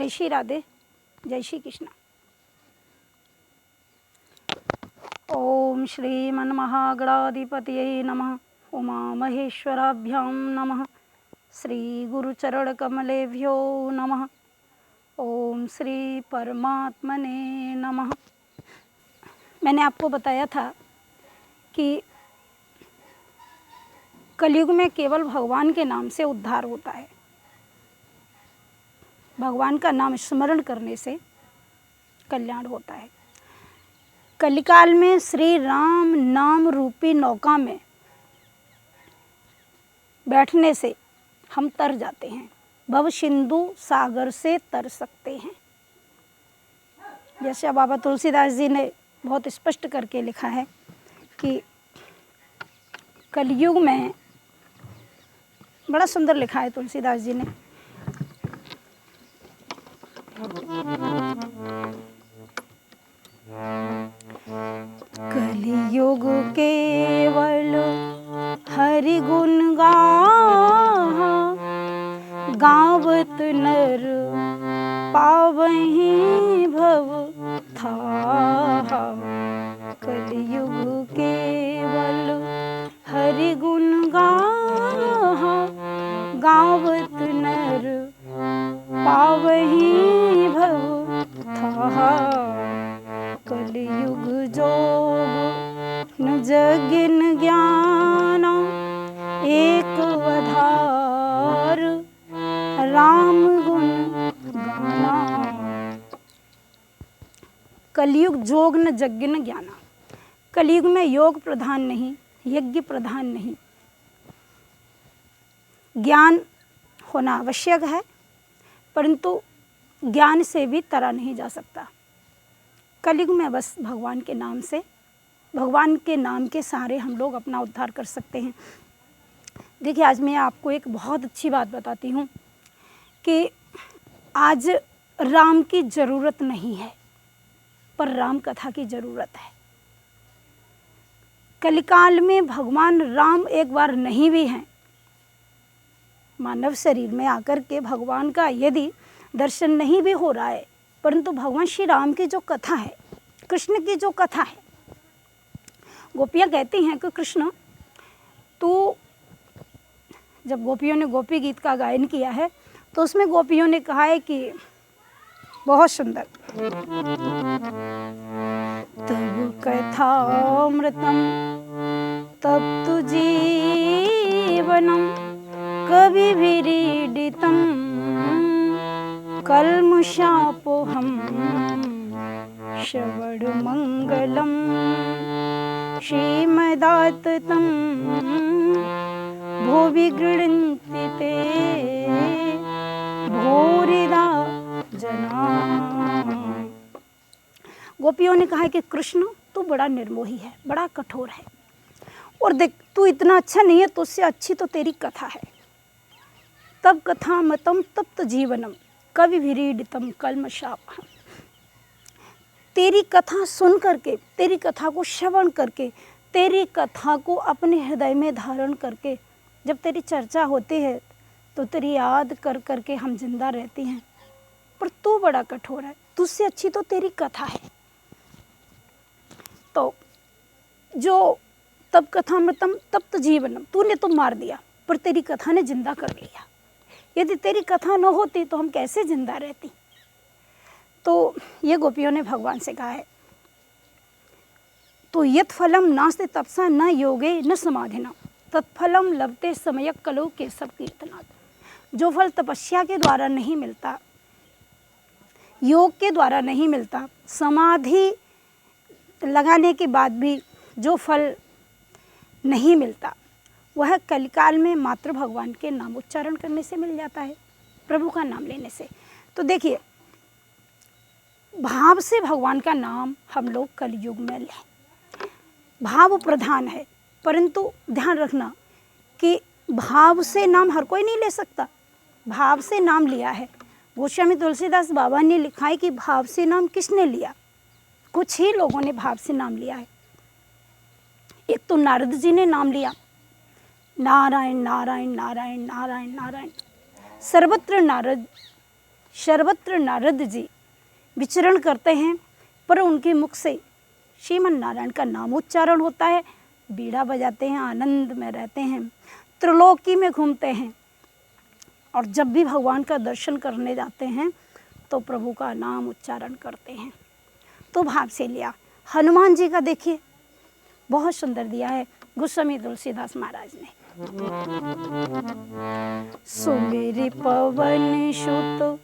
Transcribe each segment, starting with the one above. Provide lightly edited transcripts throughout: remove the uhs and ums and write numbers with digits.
जय श्री राधे, जय श्री कृष्ण। ओम श्रीमन्महागणाधिपतये नमः। उमा महेश्वराभ्यां नमः। श्री गुरुचरणकमलेभ्यो नमः। ओम श्री परमात्मने नमः। मैंने आपको बताया था कि कलयुग में केवल भगवान के नाम से उद्धार होता है। भगवान का नाम स्मरण करने से कल्याण होता है। कलिकाल में श्री राम नाम रूपी नौका में बैठने से हम तर जाते हैं, भव सिंधु सागर से तर सकते हैं। जैसे बाबा तुलसीदास जी ने बहुत स्पष्ट करके लिखा है कि कलयुग में, बड़ा सुंदर लिखा है तुलसीदास जी ने, कलियुग केवल हरि गुण गाहा, गावत नर पावहीं भव थाहा। कलियुग केवल हरि गुण गाहा, गावत नर पावहीं भव थाहा। कलियुग जोग न जगिन ज्ञान, एक आधार राम गुण गाना। कलियुग जोग न यज्ञ न ज्ञाना। कलियुग में योग प्रधान नहीं, यज्ञ प्रधान नहीं, ज्ञान होना आवश्यक है, परंतु ज्ञान से भी तरा नहीं जा सकता। कलयुग में बस भगवान के नाम से, भगवान के नाम के सहारे हम लोग अपना उद्धार कर सकते हैं। देखिए, आज मैं आपको एक बहुत अच्छी बात बताती हूँ कि आज राम की ज़रूरत नहीं है, पर राम कथा की ज़रूरत है। कलिकाल में भगवान राम एक बार नहीं भी हैं, मानव शरीर में आकर के भगवान का यदि दर्शन नहीं भी हो रहा है, परंतु भगवान श्री राम की जो कथा है, कृष्ण की जो कथा है, गोपियाँ कहती हैं कि कृष्ण तू, जब गोपियों ने गोपी गीत का गायन किया है तो उसमें गोपियों ने कहा है कि बहुत सुंदर, तब कथामृतम तप्तु जीवनम कवि विरीडितम कल्मषापोहम श्रवण मंगलम श्रीमदाततं भुवि गृह्णन्ति ते भूरिदा जना। गोपियों ने कहा कि कृष्ण तू बड़ा निर्मोही है, बड़ा कठोर है, और देख तू इतना अच्छा नहीं है, तुझसे अच्छी तो तेरी कथा है। तब कथा मतम तप्त जीवनम कवि विरीडितम कल्मषापहम। तेरी कथा सुन करके, तेरी कथा को श्रवण करके, तेरी कथा को अपने हृदय में धारण करके जब तेरी चर्चा होती है तो तेरी याद कर करके हम जिंदा रहते हैं, पर तू बड़ा कठोर है, तुझसे अच्छी तो तेरी कथा है। तो जो तब कथामृतम तप्त जीवनम, तूने तो मार दिया पर तेरी कथा ने जिंदा कर लिया। यदि तेरी कथा न होती तो हम कैसे जिंदा रहती। तो ये गोपियों ने भगवान से कहा है, तो यत् फलम नास्ति तपसा न योगे न समाधिना तत्फलम लभते समयक कलो केशव कीर्तनात्। जो फल तपस्या के द्वारा नहीं मिलता, योग के द्वारा नहीं मिलता, समाधि लगाने के बाद भी जो फल नहीं मिलता, वह कलिकाल में मात्र भगवान के नाम उच्चारण करने से मिल जाता है, प्रभु का नाम लेने से। तो देखिए, भाव से भगवान का नाम हम लोग कलयुग में लें। भाव प्रधान है, परंतु ध्यान रखना कि भाव से नाम हर कोई नहीं ले सकता। भाव से नाम लिया है, गोस्वामी तुलसीदास बाबा ने लिखा है कि भाव से नाम किसने लिया? कुछ ही लोगों ने भाव से नाम लिया है। एक तो नारद जी ने नाम लिया, नारायण नारायण नारायण नारायण नारायण, सर्वत्र नारद सर्वत्र नारद जी विचरण करते हैं, पर उनके मुख से श्रीमन नारायण का नाम उच्चारण होता है, बीड़ा बजाते हैं, आनंद में रहते हैं, त्रिलोकी में घूमते हैं। और जब भी भगवान का दर्शन करने जाते हैं तो प्रभु का नाम उच्चारण करते हैं। तो भाव से लिया। हनुमान जी का देखिए, बहुत सुंदर दिया है गोस्वामी तुलसीदास महाराज ने। सुमेरि पवन सुत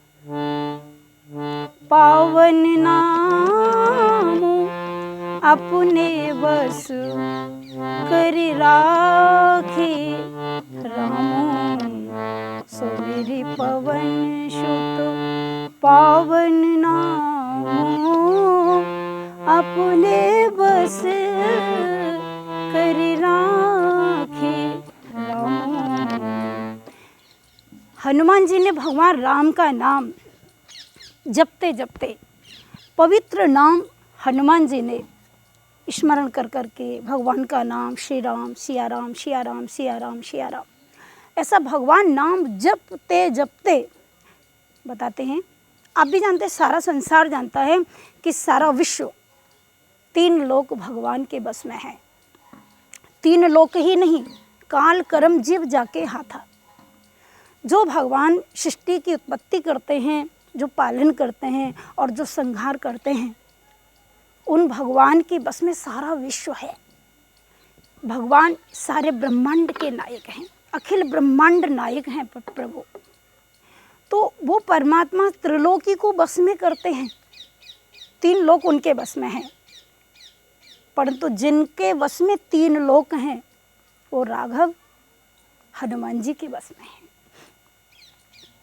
पावन नाम, अपने बस कर राखे राम। सुमेरि पवन सुत पावन नाम, अपने बस कर राखे राम। हनुमान जी ने भगवान राम का नाम जपते जपते, पवित्र नाम हनुमान जी ने स्मरण कर करके भगवान का नाम श्री राम सिया राम सिया राम सिया राम सिया राम, ऐसा भगवान नाम जपते जपते बताते हैं। आप भी जानते हैं, सारा संसार जानता है कि सारा विश्व 3 लोक भगवान के बस में है। 3 लोक ही नहीं, काल कर्म जीव जाके हाथा। जो भगवान सृष्टि की उत्पत्ति करते हैं, जो पालन करते हैं और जो संहार करते हैं, उन भगवान के बस में सारा विश्व है। भगवान सारे ब्रह्मांड के नायक हैं, अखिल ब्रह्मांड नायक हैं प्रभु। तो वो परमात्मा त्रिलोकी को बस में करते हैं। 3 लोक उनके बस में हैं, परंतु जिनके बस में 3 लोक हैं वो राघव हनुमान जी के बस में हैं,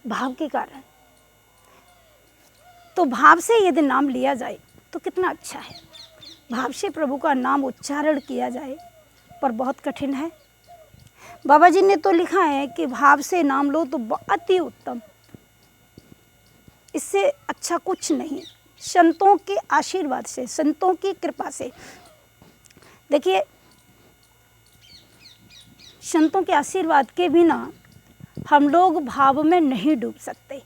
भाव के कारण। तो भाव से यदि नाम लिया जाए तो कितना अच्छा है। भाव से प्रभु का नाम उच्चारण किया जाए, पर बहुत कठिन है। बाबा जी ने तो लिखा है कि भाव से नाम लो तो अति उत्तम, इससे अच्छा कुछ नहीं। संतों के आशीर्वाद से, संतों की कृपा से, देखिए संतों के आशीर्वाद के बिना हम लोग भाव में नहीं डूब सकते,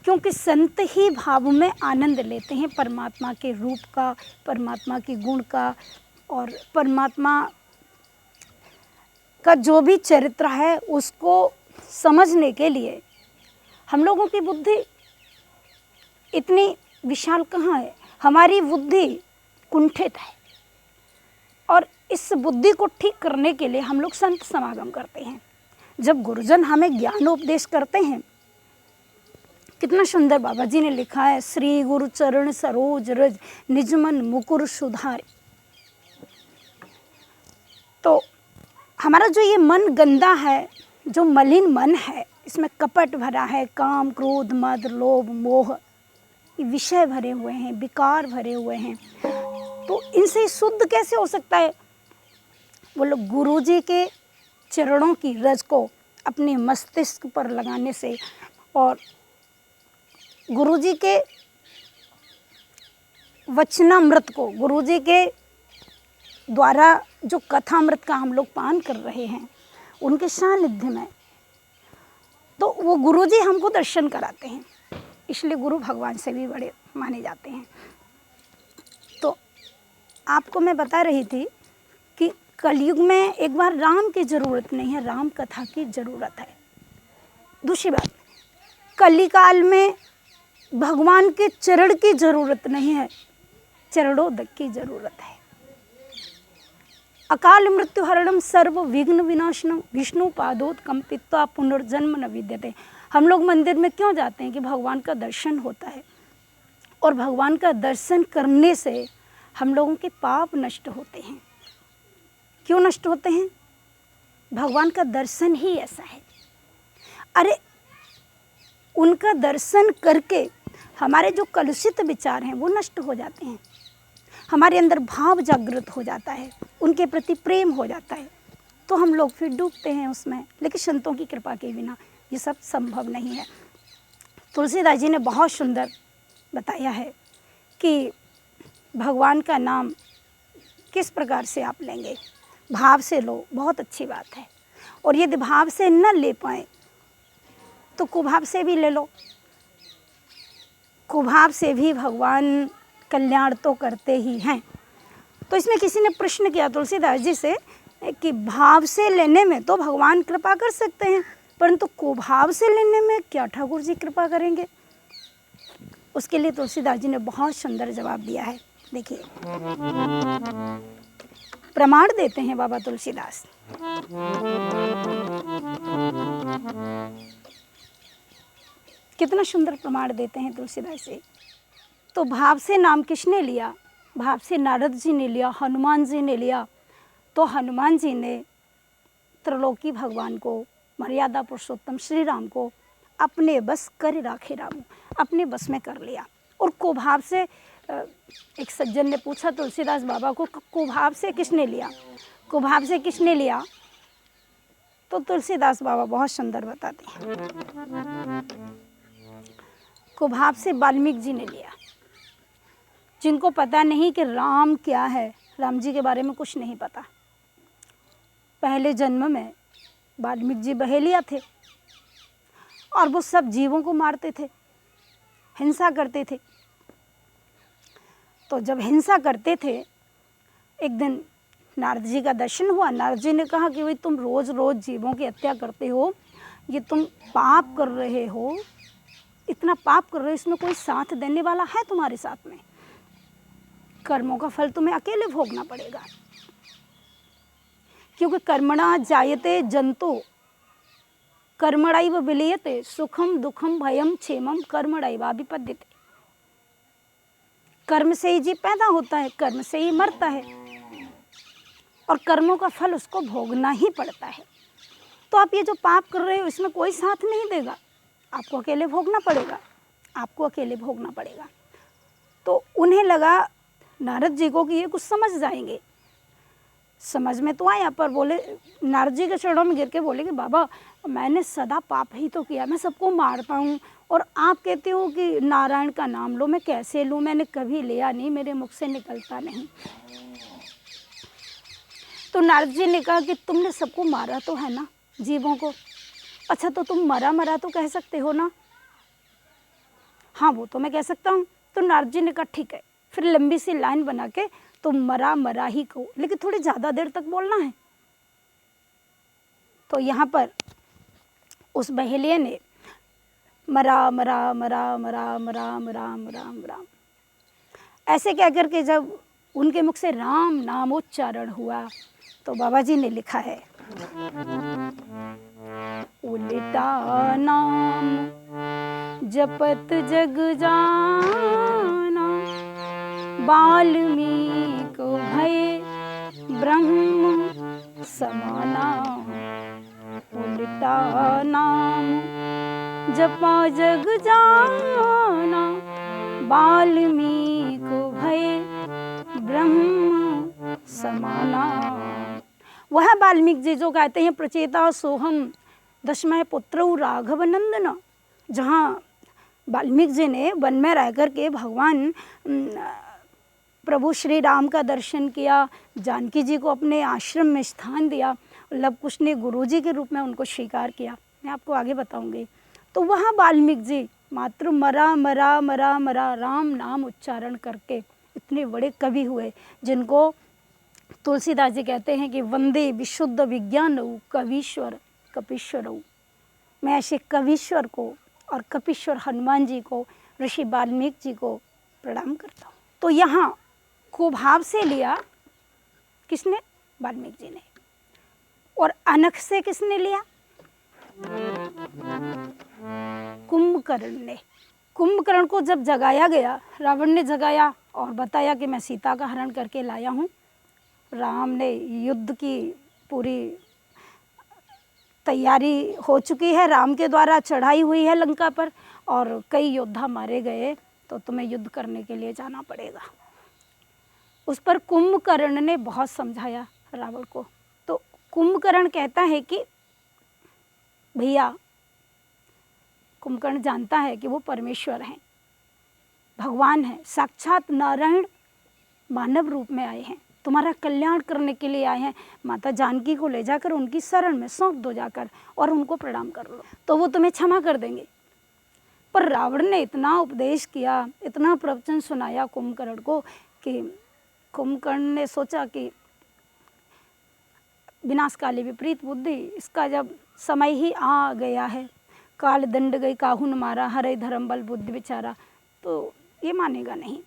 क्योंकि संत ही भाव में आनंद लेते हैं परमात्मा के रूप का, परमात्मा के गुण का, और परमात्मा का जो भी चरित्र है उसको समझने के लिए। हम लोगों की बुद्धि इतनी विशाल कहाँ है, हमारी बुद्धि कुंठित है, और इस बुद्धि को ठीक करने के लिए हम लोग संत समागम करते हैं। जब गुरुजन हमें ज्ञानोपदेश करते हैं, कितना सुंदर बाबा जी ने लिखा है, श्री गुरु चरण सरोज रज निज मन मुकुर सुधारे। तो हमारा जो ये मन गंदा है, जो मलिन मन है, इसमें कपट भरा है, काम क्रोध मद लोभ मोह, ये विषय भरे हुए हैं, विकार भरे हुए हैं। तो इनसे शुद्ध कैसे हो सकता है? वो लोग गुरु जी के चरणों की रज को अपने मस्तिष्क पर लगाने से, और गुरु जी के वचनामृत को, गुरु जी के द्वारा जो कथामृत का हम लोग पान कर रहे हैं, उनके सानिध्य में, तो वो गुरु जी हमको दर्शन कराते हैं। इसलिए गुरु भगवान से भी बड़े माने जाते हैं। तो आपको मैं बता रही थी कि कलयुग में एक बार राम की ज़रूरत नहीं है, राम कथा की ज़रूरत है। दूसरी बात, कलिकाल में भगवान के चरण की ज़रूरत नहीं है, चरणोदक की ज़रूरत है। अकाल मृत्यु हरणम सर्व विघ्न विनाशनम विष्णु पादोत कंपित्वा पुनर्जन्म न विद्यते। हम लोग मंदिर में क्यों जाते हैं? कि भगवान का दर्शन होता है, और भगवान का दर्शन करने से हम लोगों के पाप नष्ट होते हैं। क्यों नष्ट होते हैं? भगवान का दर्शन ही ऐसा है। अरे उनका दर्शन करके हमारे जो कलुषित विचार हैं वो नष्ट हो जाते हैं, हमारे अंदर भाव जागृत हो जाता है, उनके प्रति प्रेम हो जाता है, तो हम लोग फिर डूबते हैं उसमें। लेकिन संतों की कृपा के बिना ये सब संभव नहीं है। तुलसीदास जी ने बहुत सुंदर बताया है कि भगवान का नाम किस प्रकार से आप लेंगे। भाव से लो, बहुत अच्छी बात है, और यदि भाव से न ले पाए तो कुभाव से भी ले लो। कुभाव से भी भगवान कल्याण तो करते ही हैं। तो इसमें किसी ने प्रश्न किया तुलसीदास जी से कि भाव से लेने में तो भगवान कृपा कर सकते हैं, परंतु कुभाव से लेने में क्या ठाकुर जी कृपा करेंगे? उसके लिए तुलसीदास जी ने बहुत सुंदर जवाब दिया है। देखिए, प्रमाण देते हैं बाबा तुलसीदास। कितना सुंदर प्रमाण देते हैं तुलसीदास जी। तो भाव से नाम किसने लिया? भाव से नारद जी ने लिया, हनुमान जी ने लिया। तो हनुमान जी ने त्रिलोकी भगवान को, मर्यादा पुरुषोत्तम श्री राम को अपने बस कर राखे रामू, अपने बस में कर लिया। और कुभाव से एक सज्जन ने पूछा तुलसीदास बाबा को, कुभाव से किसने लिया? कुभाव से किसने लिया? तो तुलसीदास बाबा बहुत सुंदर बताते हैं, कुभाव से वाल्मीकि जी ने लिया, जिनको पता नहीं कि राम क्या है, राम जी के बारे में कुछ नहीं पता। पहले जन्म में वाल्मीकि जी बहेलिया थे और वो सब जीवों को मारते थे, हिंसा करते थे। तो जब हिंसा करते थे, एक दिन नारद जी का दर्शन हुआ। नारद जी ने कहा कि भाई तुम रोज़ रोज़ जीवों की हत्या करते हो, ये तुम पाप कर रहे हो, इतना पाप कर रहे हो, इसमें कोई साथ देने वाला है तुम्हारे साथ में? कर्मों का फल तुम्हें अकेले भोगना पड़ेगा, क्योंकि कर्मणा जायते जंतु कर्मणैव विलीयते सुखम दुखम भयम क्षेमम कर्मणैवाभिपद्यते। कर्म से ही जीव पैदा होता है, कर्म से ही मरता है, और कर्मों का फल उसको भोगना ही पड़ता है। तो आप ये जो पाप कर रहे हो, इसमें कोई साथ नहीं देगा, आपको अकेले भोगना पड़ेगा, आपको अकेले भोगना पड़ेगा। तो उन्हें लगा नारद जी को कि ये कुछ समझ जाएंगे, समझ में तो आया, पर बोले, नारद जी के चरणों में गिर के बोले कि बाबा मैंने सदा पाप ही तो किया, मैं सबको मारता हूँ, और आप कहते हो कि नारायण का नाम लो, मैं कैसे लूँ? मैंने कभी लिया नहीं, मेरे मुख से निकलता नहीं। तो नारद जी ने कहा कि तुमने सबको मारा तो है ना, जीवों को, अच्छा तो तुम मरा मरा तो कह सकते हो ना? हाँ वो तो मैं कह सकता हूँ। तो नारद जी ने कहा ठीक है, फिर लंबी सी लाइन बना के तुम मरा मरा ही कहो, लेकिन थोड़ी ज़्यादा देर तक बोलना है। तो यहाँ पर उस बहेलिये ने मरा मरा मरा मरा मरा मरा मरा मरा ऐसे कह करके जब उनके मुख से राम नाम उच्चारण हुआ, तो बाबा जी ने लिखा है, उल्टा नाम जपत जग जाना, वाल्मीकि भय ब्रह्म समाना। उल्टा नाम जपा जग जाना, वाल्मीकि भय ब्रह्म समाना। वह वाल्मीकि जी जो कहते हैं प्रचेता सोहम दशमय पुत्रौ राघव नंदन, जहाँ वाल्मीकि जी ने वन में रह कर के भगवान प्रभु श्री राम का दर्शन किया, जानकी जी को अपने आश्रम में स्थान दिया, लव कुश ने गुरु जी के रूप में उनको स्वीकार किया, मैं आपको आगे बताऊंगी। तो वहाँ वाल्मीकि जी मात्र मरा मरा मरा मरा राम नाम उच्चारण करके इतने बड़े कवि हुए, जिनको तुलसीदास जी कहते हैं कि वंदे विशुद्ध विज्ञान कवीश्वर कपीश्वर। मैं ऐसे कवीश्वर को और कपीश्वर हनुमान जी को, ऋषि वाल्मीकि जी को प्रणाम करता हूँ। तो यहाँ कुभाव से लिया किसने? वाल्मीकि जी ने। और अनख से किसने लिया? कुंभकर्ण ने। कुंभकर्ण को जब जगाया गया, रावण ने जगाया और बताया कि मैं सीता का हरण करके लाया हूँ, राम ने युद्ध की पूरी तैयारी हो चुकी है, राम के द्वारा चढ़ाई हुई है लंका पर और कई योद्धा मारे गए, तो तुम्हें युद्ध करने के लिए जाना पड़ेगा। उस पर कुंभकर्ण ने बहुत समझाया रावण को। तो कुंभकर्ण कहता है कि भैया, कुंभकर्ण जानता है कि वो परमेश्वर हैं, भगवान हैं, साक्षात नारायण मानव रूप में आए हैं, तुम्हारा कल्याण करने के लिए आए हैं। माता जानकी को ले जाकर उनकी शरण में सौंप दो जाकर और उनको प्रणाम कर लो, तो वो तुम्हें क्षमा कर देंगे। पर रावण ने इतना उपदेश किया, इतना प्रवचन सुनाया कुंभकर्ण को कि कुंभकर्ण ने सोचा कि विनाशकाली विपरीत बुद्धि, इसका जब समय ही आ गया है, काल दंड गई काहू न मारा, हरे धर्म बल बुद्धि विचारा, तो ये मानेगा नहीं।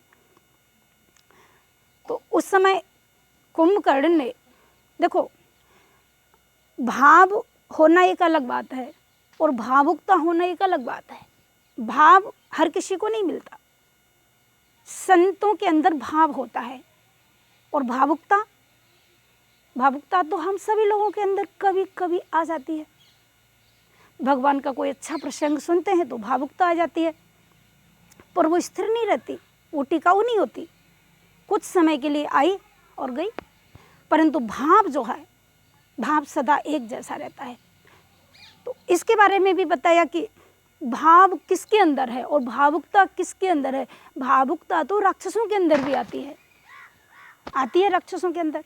तो उस समय कुंभकर्ण ने, देखो भाव होना एक अलग बात है और भावुकता होना एक अलग बात है। भाव हर किसी को नहीं मिलता, संतों के अंदर भाव होता है, और भावुकता तो हम सभी लोगों के अंदर कभी कभी आ जाती है। भगवान का कोई अच्छा प्रसंग सुनते हैं तो भावुकता आ जाती है, पर वो स्थिर नहीं रहती, वो टिकाऊ नहीं होती, कुछ समय के लिए आई और गई। परंतु भाव जो है, भाव सदा एक जैसा रहता है। तो इसके बारे में भी बताया कि भाव किसके अंदर है और भावुकता किसके अंदर है। भावुकता तो राक्षसों के अंदर भी आती है राक्षसों के अंदर।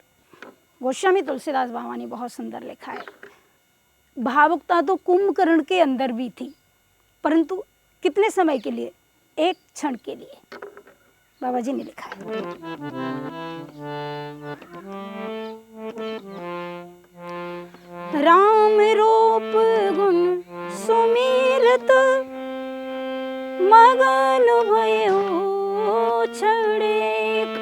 गोस्वामी तुलसीदास बाबा ने बहुत सुंदर लिखा है, भावुकता तो कुंभकर्ण के अंदर भी थी, परंतु कितने समय के लिए, एक क्षण के लिए। बाबा जी ने लिखा है, राम रूप गुण सुमिरत मगन भयो छड़ेक,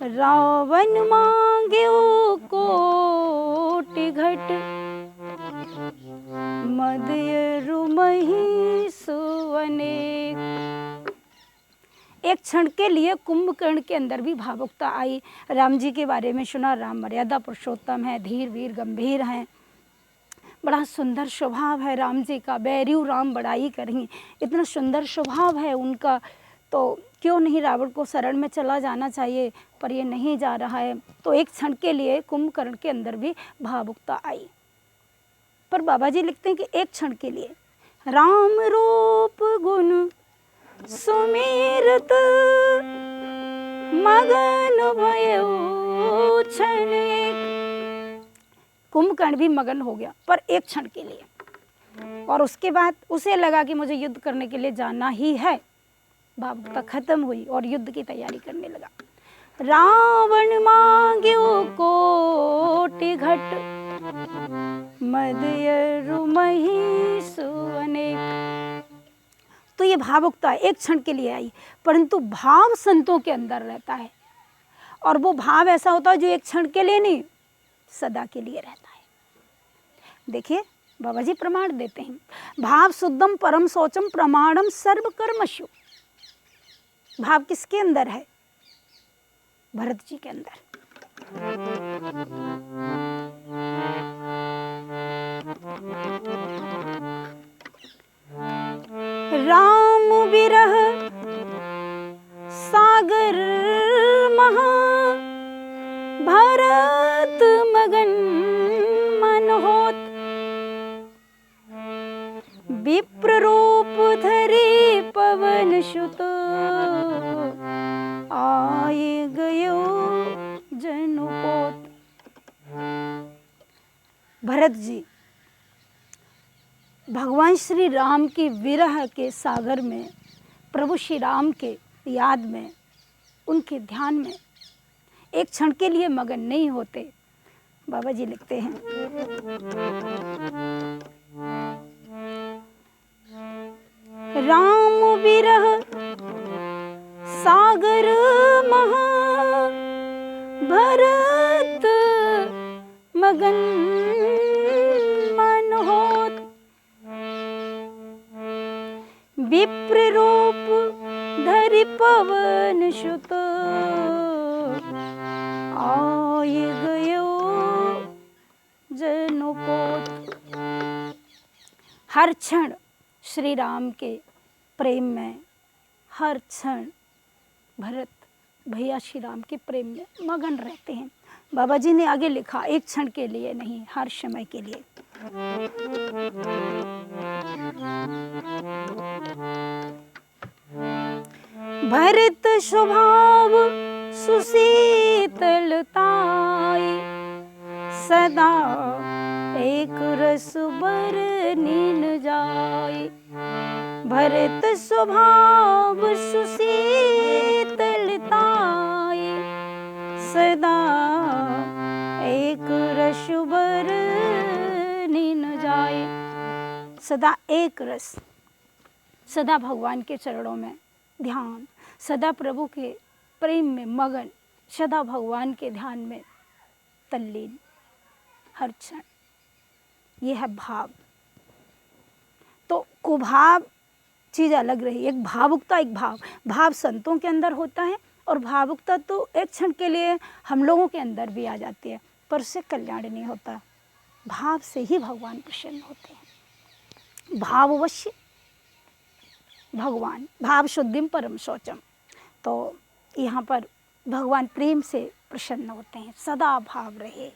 रावण मांग्यो कोटि घट मदय रुमहि सुअनेक। एक क्षण के लिए कुंभकर्ण के अंदर भी भावुकता आई। राम जी के बारे में सुना, राम मर्यादा पुरुषोत्तम है, धीर वीर गंभीर हैं, बड़ा सुंदर स्वभाव है राम जी का, बैरियू राम बड़ाई करेंगे, इतना सुंदर स्वभाव है उनका, तो क्यों नहीं रावण को शरण में चला जाना चाहिए, पर ये नहीं जा रहा है। तो एक क्षण के लिए कुंभकर्ण के अंदर भी भावुकता आई। पर बाबा जी लिखते हैं कि एक क्षण के लिए राम रूप गुण सुमिरत मगन भयो क्षणेक। कुंभकर्ण भी मगन हो गया, पर एक क्षण के लिए, और उसके बाद उसे लगा कि मुझे युद्ध करने के लिए जाना ही है। भावुकता खत्म हुई और युद्ध की तैयारी करने लगा। रावण मांग्यो कोटि घट मदय रुमहि सुअनेक। तो ये भावुकता एक क्षण के लिए आई, परंतु भाव संतों के अंदर रहता है, और वो भाव ऐसा होता है जो एक क्षण के लिए नहीं, सदा के लिए रहता है। देखिए बाबा जी प्रमाण देते हैं, भाव शुद्धम परम शौचम प्रमाणम सर्व कर्मशु। भाव किसके अंदर है? भरत जी के अंदर। राम विरह सागर महा भरत मगन मन होत, विप्र रूप धरे पवन सुत आए गयो जनुपोत। भरत जी भगवान श्री राम के विरह के सागर में, प्रभु श्री राम के याद में, उनके ध्यान में एक क्षण के लिए मगन नहीं होते। बाबा जी लिखते हैं, राम विरह सागर महा भरत मगन मन होत, विप्र रूप धरि पवन सुत आए गयो जनुपोत। हर क्षण श्री राम के प्रेम में, हर क्षण भरत भैया श्री राम के प्रेम में मगन रहते हैं। बाबा जी ने आगे लिखा, एक क्षण के लिए नहीं, हर समय के लिए। भरत स्वभाव सुशीतलताई, सदा एक रस बरनीन जाई। भरत स्वभाव सुशीतलताए, सदा एक रस बरनि न जाए। सदा एक रस, सदा भगवान के चरणों में ध्यान, सदा प्रभु के प्रेम में मगन, सदा भगवान के ध्यान में तल्लीन हर क्षण, ये है भाव। तो कुभाव चीज़ अलग रही, एक भावुकता, एक भाव। भाव संतों के अंदर होता है और भावुकता तो एक क्षण के लिए हम लोगों के अंदर भी आ जाती है, पर उससे कल्याण नहीं होता। भाव से ही भगवान प्रसन्न होते हैं। भाववश्य भगवान, भाव शुद्धिम परम शौचम। तो यहाँ पर भगवान प्रेम से प्रसन्न होते हैं, सदा भाव रहे।